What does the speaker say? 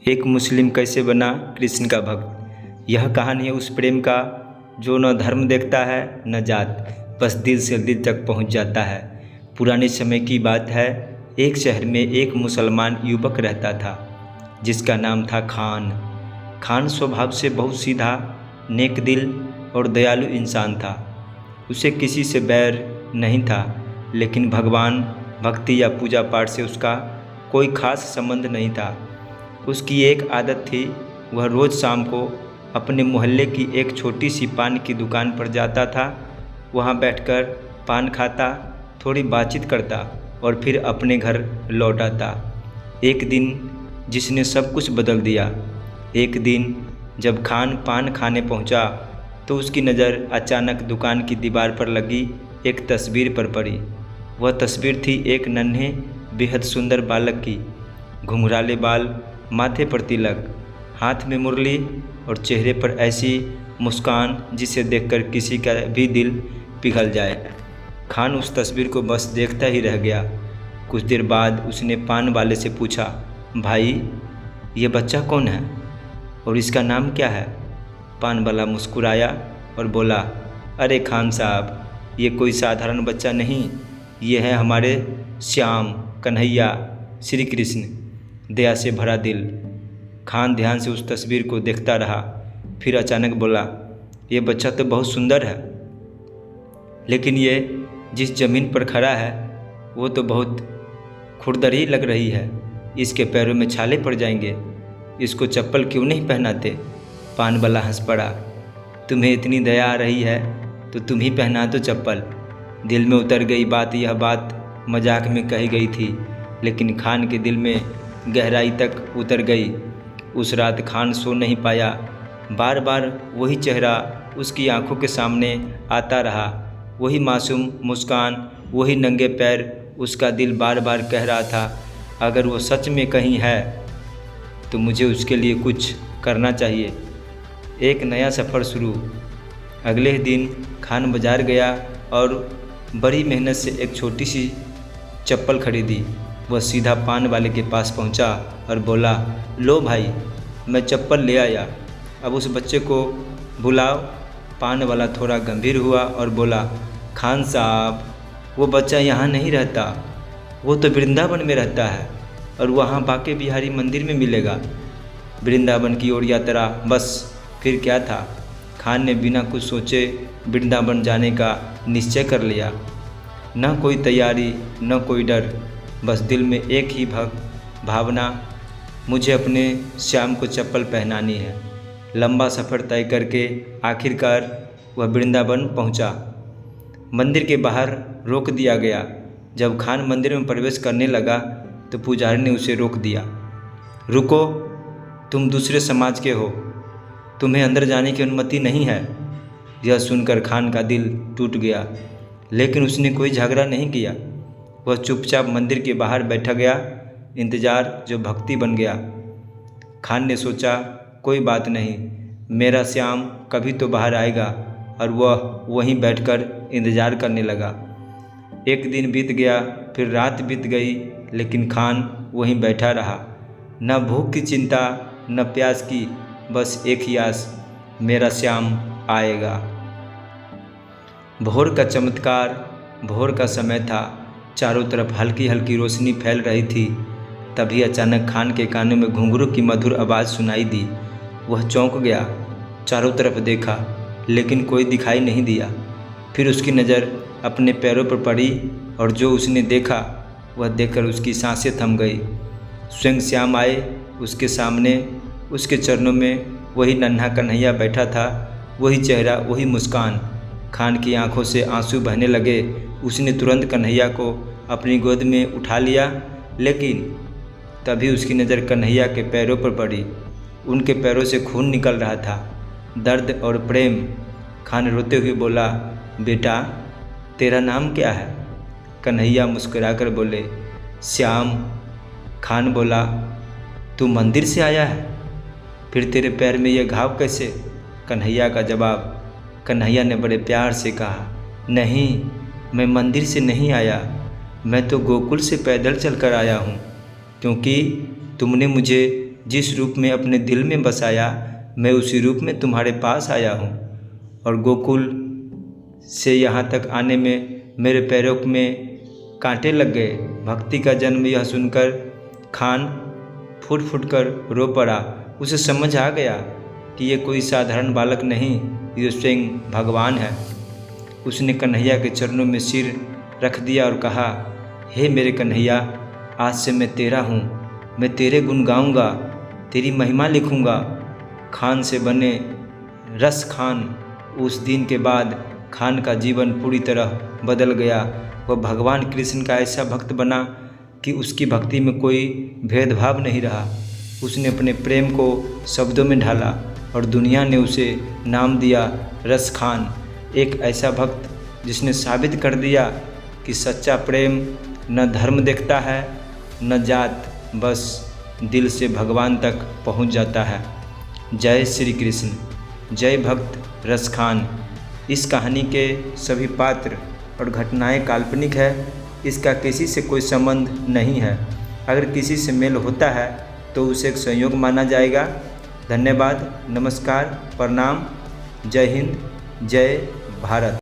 एक मुस्लिम कैसे बना कृष्ण का भक्त। यह कहानी है उस प्रेम का जो न धर्म देखता है न जात, बस दिल से दिल तक पहुंच जाता है। पुराने समय की बात है। एक शहर में एक मुसलमान युवक रहता था जिसका नाम था खान। खान स्वभाव से बहुत सीधा, नेक दिल और दयालु इंसान था। उसे किसी से बैर नहीं था, लेकिन भगवान, भक्ति या पूजा पाठ से उसका कोई खास संबंध नहीं था। उसकी एक आदत थी, वह रोज़ शाम को अपने मोहल्ले की एक छोटी सी पान की दुकान पर जाता था। वहाँ बैठकर पान खाता, थोड़ी बातचीत करता और फिर अपने घर लौट आता। एक दिन जिसने सब कुछ बदल दिया। एक दिन जब खान पान खाने पहुँचा तो उसकी नज़र अचानक दुकान की दीवार पर लगी एक तस्वीर पर पड़ी। वह तस्वीर थी एक नन्हे बेहद सुंदर बालक की। घुंघराले बाल, माथे पर तिलक, हाथ में मुरली और चेहरे पर ऐसी मुस्कान जिसे देखकर किसी का भी दिल पिघल जाए। खान उस तस्वीर को बस देखता ही रह गया। कुछ देर बाद उसने पान वाले से पूछा, भाई ये बच्चा कौन है और इसका नाम क्या है? पान वाला मुस्कुराया और बोला, अरे खान साहब, ये कोई साधारण बच्चा नहीं, ये है हमारे श्याम, कन्हैया, श्री कृष्ण, दया से भरा दिल। खान ध्यान से उस तस्वीर को देखता रहा, फिर अचानक बोला, ये बच्चा तो बहुत सुंदर है, लेकिन ये जिस ज़मीन पर खड़ा है वो तो बहुत खुरदरी लग रही है। इसके पैरों में छाले पड़ जाएंगे, इसको चप्पल क्यों नहीं पहनाते? पान वाला हंस पड़ा, तुम्हें इतनी दया आ रही है तो तुम ही पहना दो चप्पल। दिल में उतर गई बात। यह बात मजाक में कही गई थी, लेकिन खान के दिल में गहराई तक उतर गई। उस रात खान सो नहीं पाया। बार बार वही चेहरा उसकी आंखों के सामने आता रहा, वही मासूम मुस्कान, वही नंगे पैर। उसका दिल बार बार कह रहा था, अगर वो सच में कहीं है तो मुझे उसके लिए कुछ करना चाहिए। एक नया सफ़र शुरू। अगले दिन खान बाजार गया और बड़ी मेहनत से एक छोटी सी चप्पल खरीदी। वह सीधा पान वाले के पास पहुंचा और बोला, लो भाई, मैं चप्पल ले आया, अब उस बच्चे को बुलाओ। पान वाला थोड़ा गंभीर हुआ और बोला, खान साहब, वो बच्चा यहाँ नहीं रहता, वो तो वृंदावन में रहता है और वहाँ बांके बिहारी मंदिर में मिलेगा। वृंदावन की ओर यात्रा, बस फिर क्या था। खान ने बिना कुछ सोचे वृंदावन जाने का निश्चय कर लिया। न कोई तैयारी, न कोई डर, बस दिल में एक ही भावना, मुझे अपने श्याम को चप्पल पहनानी है। लंबा सफ़र तय करके आखिरकार वह वृंदावन पहुंचा। मंदिर के बाहर रोक दिया गया। जब खान मंदिर में प्रवेश करने लगा तो पुजारी ने उसे रोक दिया। रुको, तुम दूसरे समाज के हो, तुम्हें अंदर जाने की अनुमति नहीं है। यह सुनकर खान का दिल टूट गया, लेकिन उसने कोई झगड़ा नहीं किया। वह चुपचाप मंदिर के बाहर बैठा गया। इंतज़ार जो भक्ति बन गया। खान ने सोचा, कोई बात नहीं, मेरा श्याम कभी तो बाहर आएगा, और वह वहीं बैठकर इंतज़ार करने लगा। एक दिन बीत गया, फिर रात बीत गई, लेकिन खान वहीं बैठा रहा। न भूख की चिंता, न प्यास की, बस एक ही आस, मेरा श्याम आएगा। भोर का चमत्कार। भोर का समय था। चारों तरफ हल्की हल्की रोशनी फैल रही थी। तभी अचानक खान के कानों में घुंघरू की मधुर आवाज़ सुनाई दी। वह चौंक गया, चारों तरफ देखा, लेकिन कोई दिखाई नहीं दिया। फिर उसकी नज़र अपने पैरों पर पड़ी और जो उसने देखा वह देखकर उसकी सांसें थम गई। स्वयं श्याम आए उसके सामने। उसके चरणों में वही नन्हा कन्हैया बैठा था, वही चेहरा, वही मुस्कान। खान की आंखों से आंसू बहने लगे। उसने तुरंत कन्हैया को अपनी गोद में उठा लिया, लेकिन तभी उसकी नज़र कन्हैया के पैरों पर पड़ी। उनके पैरों से खून निकल रहा था, दर्द और प्रेम। खान रोते हुए बोला, बेटा, तेरा नाम क्या है? कन्हैया मुस्कुराकर बोले, श्याम। खान बोला, तू मंदिर से आया है, फिर तेरे पैर में ये घाव कैसे? कन्हैया का जवाब। कन्हैया ने बड़े प्यार से कहा, नहीं, मैं मंदिर से नहीं आया, मैं तो गोकुल से पैदल चलकर आया हूँ, क्योंकि तुमने मुझे जिस रूप में अपने दिल में बसाया, मैं उसी रूप में तुम्हारे पास आया हूँ। और गोकुल से यहाँ तक आने में मेरे पैरों में कांटे लग गए। भक्ति का जन्म यह सुनकर खान फूट फूट कर रो पड़ा। उसे समझ आ गया कि ये कोई साधारण बालक नहीं, ये स्वयं भगवान है। उसने कन्हैया के चरणों में सिर रख दिया और कहा, हे मेरे कन्हैया, आज से मैं तेरा हूँ, मैं तेरे गुण गाऊँगा, तेरी महिमा लिखूँगा। खान से बने रस खान। उस दिन के बाद खान का जीवन पूरी तरह बदल गया। वह भगवान कृष्ण का ऐसा भक्त बना कि उसकी भक्ति में कोई भेदभाव नहीं रहा। उसने अपने प्रेम को शब्दों में ढाला और दुनिया ने उसे नाम दिया रस खान। एक ऐसा भक्त जिसने साबित कर दिया कि सच्चा प्रेम न धर्म देखता है न जात, बस दिल से भगवान तक पहुंच जाता है। जय श्री कृष्ण। जय भक्त रस खान। इस कहानी के सभी पात्र और घटनाएं काल्पनिक है। इसका किसी से कोई संबंध नहीं है। अगर किसी से मेल होता है तो उसे एक संयोग माना जाएगा। धन्यवाद, नमस्कार, प्रणाम, जय हिंद, जय भारत।